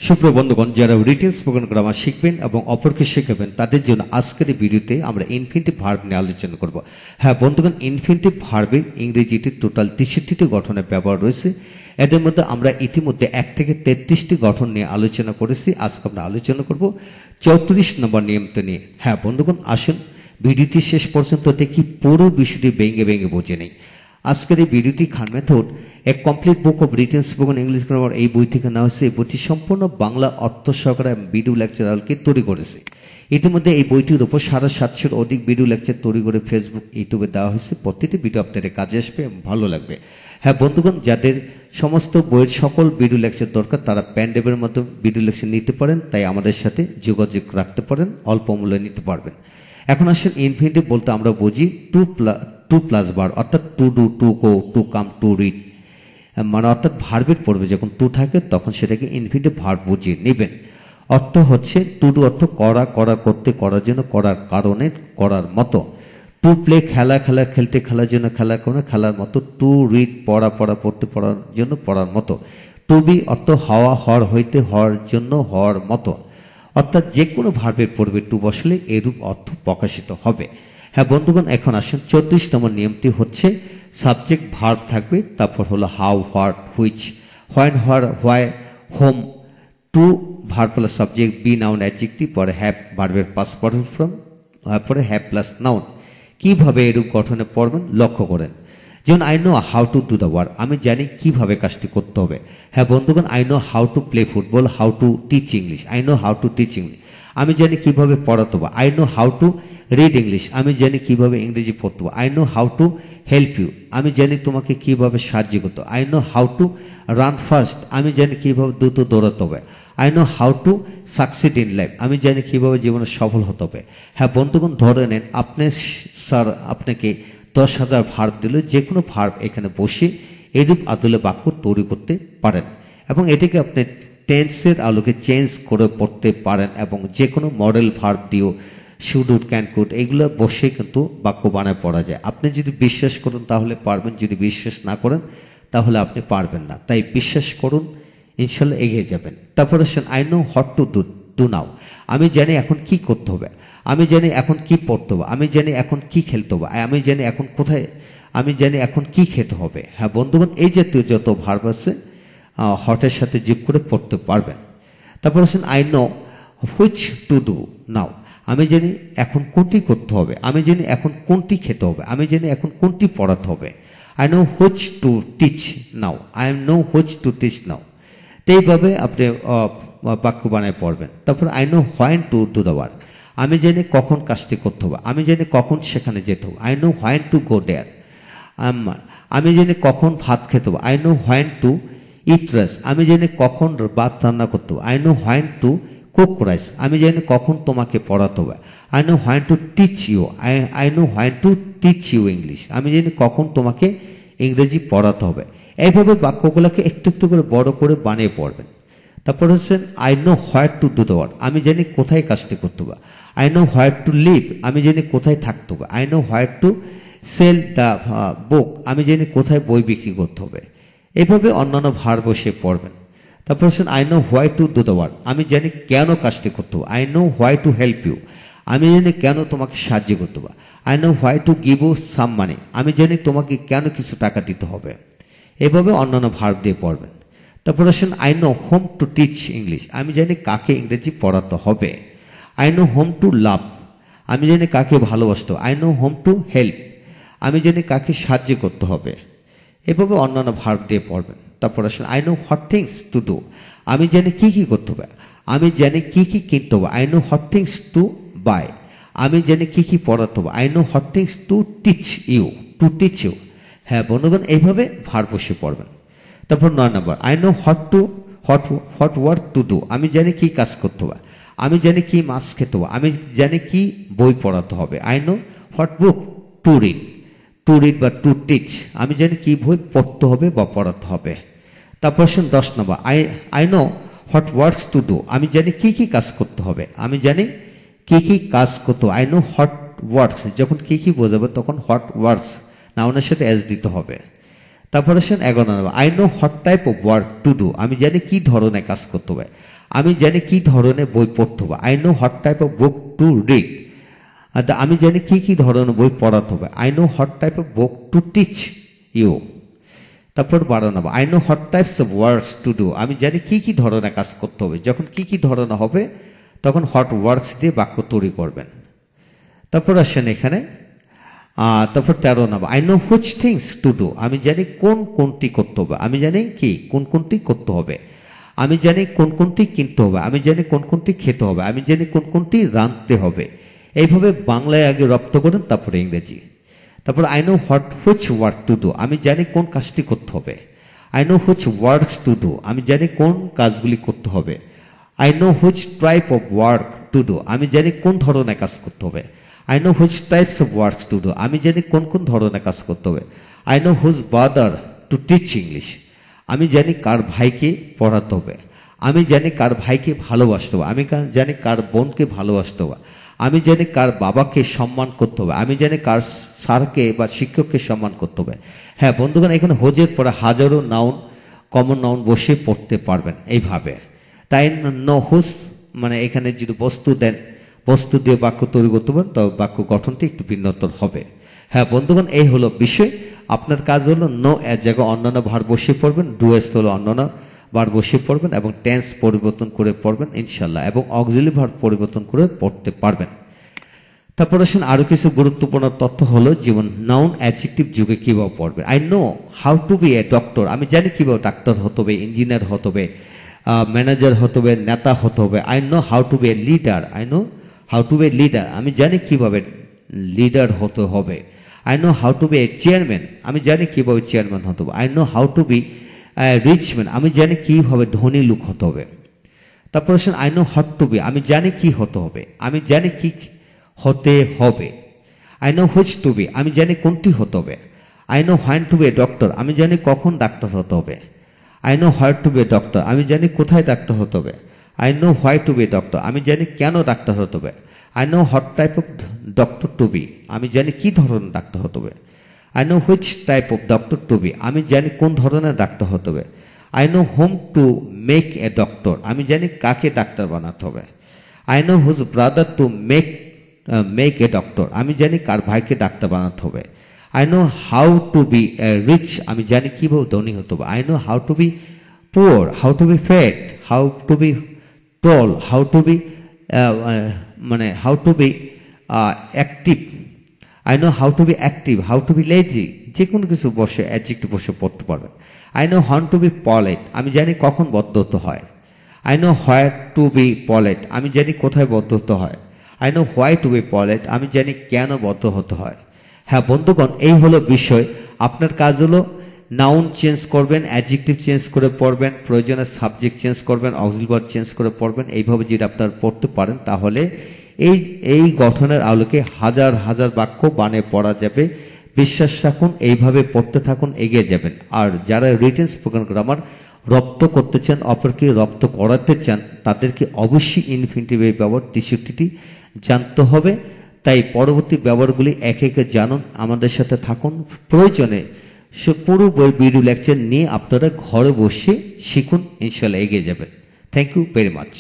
সুপ্রিয় বন্ধুগণ, যারা রিটেন স্পোকেন গ্রামার শিখবেন এবং অপরকে শেখাবেন তাদের জন্য আজকের এই ভিডিওতে আমরা ইনফিনিটিভ ভার্ব নিয়ে আলোচনা করব। হ্যাঁ বন্ধুগণ, ইনফিনিটিভ ভার্বের ইংরেজিতে টোটাল 63টি গঠনের ব্যবহার রয়েছে। এদের মধ্যে আমরা ইতিমধ্যে 1 থেকে 33টি গঠন নিয়ে আলোচনা করেছি। আজকে আমরা আলোচনা করব 34 নম্বর নিয়মটি নিয়ে। হ্যাঁ বন্ধুগণ, আসুন ভিডিওটি শেষ পর্যন্ত দেখি, পুরো বিষয়টি ভেঙে ভেঙে বুঝে নেই। আজকের এই ভিডিওটি Khan method a complete book of written spoken English grammar এই বই থেকে নেওয়া হয়েছে। এই বইটি সম্পূর্ণ বাংলা অর্থ সহকারে ভিডিও লেকচারকে তৈরি করেছে। ইতিমধ্যে এই বইটির উপর 750-এর অধিক ভিডিও লেকচার তৈরি করে ফেসবুক, ইউটিউবে দেওয়া হয়েছে। প্রতিটি ভিডিও আপনাদের কাজে আসবে, ভালো লাগবে। হ্যাঁ বন্ধুগণ, যাদের সমস্ত বইয়ের সকল ভিডিও লেকচার দরকার তারা প্যান্ডেবের মতো ভিডিও লেকচার নিতে পারেন, তাই আমাদের সাথে যোগাযোগ রাখতে পারেন, অল্প মূল্যে নিতে পারবেন। এখন আসেন ইনফিনিটিভ বলতে আমরা বুঝি টু প্লাস বার, অর্থাৎ to do, to go, to come, to read, মানে অর্থাৎ ভার্বের পড়বে যখন টু থাকে তখন সেটাকে ইনফিনিটিভ ভার্ব বুঝিয়ে নেবেন। অর্থ হচ্ছে টু ডু অর্থ করা, করার করতে, করার জন্য, করার কারণে, করার মতো। টু প্লে খেলা, খেলা খেলতে, খেলার জন্য, খেলার কারণে, খেলার মতো। টু রিড পড়া, পড়া পড়তে, পড়ার জন্য, পড়ার মতো। টু বি অর্থ হওয়া, হওয়ার হইতে, হওয়ার জন্য, হওয়ার মতো। অর্থাৎ যে কোনো ভার্বের পড়বে টু বসলে এরূপ অর্থ প্রকাশিত হবে। হ্যাঁ বন্ধুগণ, এখন আসুন 34 নম্বর নিয়মটি হচ্ছে সাবজেক্ট ভার্ব থাকবে, তারপর হলো how, what, which, when, where, why, whom. To verb plus subject, be noun adjective, পরে হ্যাভ ভার্বের পাস্ট পারফেক্ট ফর্ম, পরে হ্যাভ প্লাস নাউন। কিভাবে এরূপ গঠনে পড়বেন লক্ষ্য করেন। যেমন I know how to do the work, আমি জানি কিভাবে কাজটি করতে হবে। হ্যাঁ বন্ধুগণ, I know how to play football, how to teach English, I know how to teach English, আমি জানি কিভাবে পড়াতে হবে। I know how to read English, আমি জানি কিভাবে ইংরেজি পড়তে হবে। I know how to help you, আমি জানি তোমাকে কিভাবে সাহায্য করতে হবে। I know how to run fast, আমি জানি কিভাবে দ্রুত দৌড়াতে হবে। I know how to succeed in life, আমি জানি কিভাবে জীবনে সফল হতে হবে। হ্যাঁ বন্ধুগণ, ধরে নেন আপনি স্যার আপনাকে 10,000 ভার্ব দিল, যে কোনো ভার্ব এখানে বসে এরূপ আদলে বাক্য তৈরি করতে পারেন এবং এটাকে আপনি টেন্সের আলোকে চেঞ্জ করে পড়তে পারেন এবং যে কোনো মডেল ভার্ব দিয়েও শুড, উড, ক্যান, কুড এগুলো বসে কিন্তু বাক্য বানায় পড়া যায়। আপনি যদি বিশ্বাস করেন তাহলে পারবেন, যদি বিশ্বাস না করেন তাহলে আপনি পারবেন না। তাই বিশ্বাস করুন, ইনশাল্লাহ এগিয়ে যাবেন। তারপর আসেন I know what to do now, আমি জানি এখন কি করতে হবে। আমি জানি এখন কি পড়তে হবে। আমি জানি এখন কি খেলতে হবে। আমি জানি এখন কোথায়, আমি জানি এখন কি খেতে হবে। হ্যাঁ বন্ধুগণ, এই জাতীয় যত ভার্ব আছে হটের সাথে যোগ করে পড়তে পারবেন। তারপর আসেন I know which to do now, আমি জানি এখন কোনটি করতে হবে। আমি জানি এখন কোনটি খেতে হবে। আমি জানি এখন কোনটি পড়াতে হবে। I know which to teach now, I know which to teach now. তো এইভাবে আপনি বাক্য বানায় পড়বেন। তারপর I know when to do the work, আমি জানি কখন কাজটি করতে হবে। আমি জানি কখন সেখানে যেতে হবে। I know when to go there, আমি জানি কখন ভাত খেতে হবে। I know when to eat rice, আমি জানি কখন ভাত রান্না করতে হবে। I know when to cook rice, আমি জানি কখন তোমাকে পড়াতে হবে। I know when to teach you, I know when to teach you English, আমি জানি কখন তোমাকে ইংরেজি পড়াতে হবে। এইভাবে বাক্যগুলোকে একটু একটু করে বড় করে বানিয়ে পড়বেন। তারপর হচ্ছেন I know what to do the work, আমি জানি কোথায় কাজটি করতে হবে। I know what to live, আমি জানি কোথায় থাকতে হবে। I know what to sell the book, আমি জানি কোথায় বই বিক্রি করতে হবে। এইভাবে অন্যান্য ভার বসে পড়বেন। তারপর হচ্ছেন I know why to do the work, আমি জানি কেন কাজটি করতে হবে। I know why to help you, আমি জানি কেন তোমাকে সাহায্য করতে হবে। I know why to give you some money, আমি জানি তোমাকে কেন কিছু টাকা দিতে হবে। এভাবে অন্যান্য ভার্ব দিয়ে পড়বেন। তারপর আসেন I know whom two teach English, আমি জানি কাকে ইংরেজি পড়াতে হবে। আই নো হোম টু লাভ, আমি জানি কাকে ভালোবাসতে হবে। I know whom to help, আমি জানি কাকে সাহায্য করতে হবে। এভাবে অন্যান্য ভার্ব দিয়ে পড়বেন। তারপর আসেন I know what things to do, আমি জানি কি কি করতে হবে। আমি জানি কি কি কিনতে হবে। I know what things to buy, আমি জানি কি কি পড়াতে হবে। I know what things to teach you, to teach you. হ্যাঁ বন্ধুগণ, এইভাবে ভার্ব বসে পড়বেন। তারপর 9 নম্বর I know what work to do, আমি জানি কি কাজ করতে হবে। আমি জানি কি মাছ খেতে হবে। আমি জানি কি বই পড়াতে হবে। I know what book to read, to read বা টু টিচ, আমি জানি কি বই পড়তে হবে বা পড়াতে হবে। তারপর 10 নম্বর I know what works to do, আমি জানি কি কি কাজ করতে হবে। আমি জানি কি কি কাজ করতে হবে। আই নো হোয়াট ওয়ার্কস, যখন কি কি বোঝাবে তখন হোয়াট ওয়ার্কস নাউনের সাথে এস দিতে হবে। তারপর আসেন 11 নম্বর, I know what type of work to do, আমি জানি কি ধরনের কাজ করতে হবে, আমি জানি কি ধরনের বই পড়তে হবে। I know what type of book to read, আমি জানি কি ধরনের বই পড়াতে হবে। I know what type of book to teach you. তারপর 12 নম্বর, I know what types of works to do, আমি জানি কি ধরনের কাজ করতে হবে। যখন কি ধরনের হবে তখন হোয়াট ওয়ার্কস দিয়ে বাক্য তৈরি করবেন। তারপর আসেন এখানে তারপর 13 নম্বর, I know which things to do, আমি জানি কোনটি করতে হবে, আমি জানি কোনটি করতে হবে, আমি জানি কোনটি কিনতে হবে, আমি জানি কোনটি খেতে হবে, আমি জানি কোনটি রাঁধতে হবে। এইভাবে বাংলায় আগে রপ্ত করেন, তারপরে ইংরেজি। তারপর I know which work to do, আমি জানি কোন কাজটি করতে হবে। I know which works to do, আমি জানি কোন কাজগুলি করতে হবে। I know which type of work to do, আমি জানি কোন ধরনের কাজ করতে হবে। I know which types of works to do, আমি জানি কোন ধরনের কাজ করতে হবে। I know which brother two teach English, আমি জানি কার ভাইকে পড়াতে হবে, আমি জানি কার ভাইকে ভালোবাসতে হবে, আমি জানি কার বোনকে ভালোবাসতে হবে, আমি জানি কার বাবাকে সম্মান করতে হবে, আমি জানি কার স্যারকে বা শিক্ষককে সম্মান করতে হবে। হ্যাঁ বন্ধুগণ, এখানে হোজের পরে হাজারো নাউন, কমন নাউন বসে পড়তে পারবেন এইভাবে। তাই নো হুস মানে এখানে যদি বস্তু দেন, বস্তু দিয়ে বাক্য তৈরি করতে পারেন, তবে বাক্য গঠনটি একটু ভিন্নতর হবে। হ্যাঁ বন্ধুগণ, এই হলো বিষয়। আপনার কাজ হলো নো এর জায়গায় অন্যান্য ভার বসিয়ে পড়বেন, ডু এস হলো অন্যান্য ভার বসিয়ে পড়বেন এবং টেন্স পরিবর্তন করে পড়বেন ইনশাল্লাহ, এবং অক্সিলারি ভার পরিবর্তন করে পড়তে পারবেন। তারপর আসেন আরো কিছু গুরুত্বপূর্ণ তথ্য হলো যেমন নাউন অ্যাডজেক্টিভ যুগে কিভাবে পড়বেন। I know how to be a doctor, আমি জানি কিভাবে ডাক্তার হতে হবে, ইঞ্জিনিয়ার হতে হবে, ম্যানেজার হতে হবে, নেতা হতে হবে। I know how to be a leader, I know how to be a leader, আমি জানি কিভাবে লিডার হতে হবে। I know how to be a chairman, আমি জানি কিভাবে চেয়ারম্যান হতে হবে। I know how to be rich man, আমি জানি কিভাবে ধনী লোক হতে হবে। তারপর আসেন I know what to be, আমি জানি কি হতে হবে, আমি জানি কি হতে হবে। I know which to be, আমি জানি কোনটি হতে হবে। I know when to be a doctor, আমি জানি কখন ডাক্তার হতে হবে। I know where to be a doctor, আমি জানি কোথায় ডাক্তার হতে হবে। I know why to be a doctor, আমি জানি কেন ডাক্তার হতে হবে। I know what type of doctor to be, আমি জানি কি ধরনের ডাক্তার হতে হবে। I know which type of doctor to be, আমি জানি কোন ধরনের ডাক্তার হতে হবে। I know whom to make a doctor, আমি জানি কাকে ডাক্তার বানাতে হবে। I know whose brother to make a doctor, আমি জানি কার ভাইকে ডাক্তার বানাতে হবে। I know how to be rich, আমি জানি কিভাবে ধনী হতে হবে। I know how to be poor, how to be fat, how to be tall, how to B মানে how to be active. I know how to be active, how to be lazy, যে কোনো কিছু বসে adjective বসে পড়তে পারবেন। I know how to be polite, আমি জানি কখন বদ্ধ হতে হয়। I know where to be polite, আমি জানি কোথায় বদ্ধ হতে হয়। I know why to be polite, আমি জানি কেন বদ্ধ হতে হয়। হ্যাঁ বন্ধুগণ, এই হলো বিষয়। আপনার কাজ হলো নাউন চেঞ্জ করবেন, অ্যাডজেক্টিভ চেঞ্জ করে পড়বেন, প্রয়োজনে সাবজেক্ট চেঞ্জ করবেন, অক্সিলারি ভার্ব চেঞ্জ করে পড়বেন। এইভাবে যদি আপনারা পড়তে পারেন তাহলে এই গঠনের আলোকে হাজার হাজার বাক্য বানিয়ে পড়া যাবে। বিশ্বাস রাখুন, এইভাবে পড়তে থাকুন, এগিয়ে যাবেন। আর যারা রিটেন স্পোকেন গ্রামার রপ্ত করতে চান, অপরকে রপ্ত করাতে চান, তাদেরকে অবশ্যই ইনফিনিটিভ এই ব্যবহার 63টি জানতে হবে। তাই পরবর্তী ব্যবহারগুলি একে একে জানুন, আমাদের সাথে থাকুন। প্রয়োজনে পুরো ভিডিও লেকচার নিয়ে আপনারা ঘরে বসে শিখুন, ইনশাল্লাহ এগিয়ে যাবেন। Thank you very much.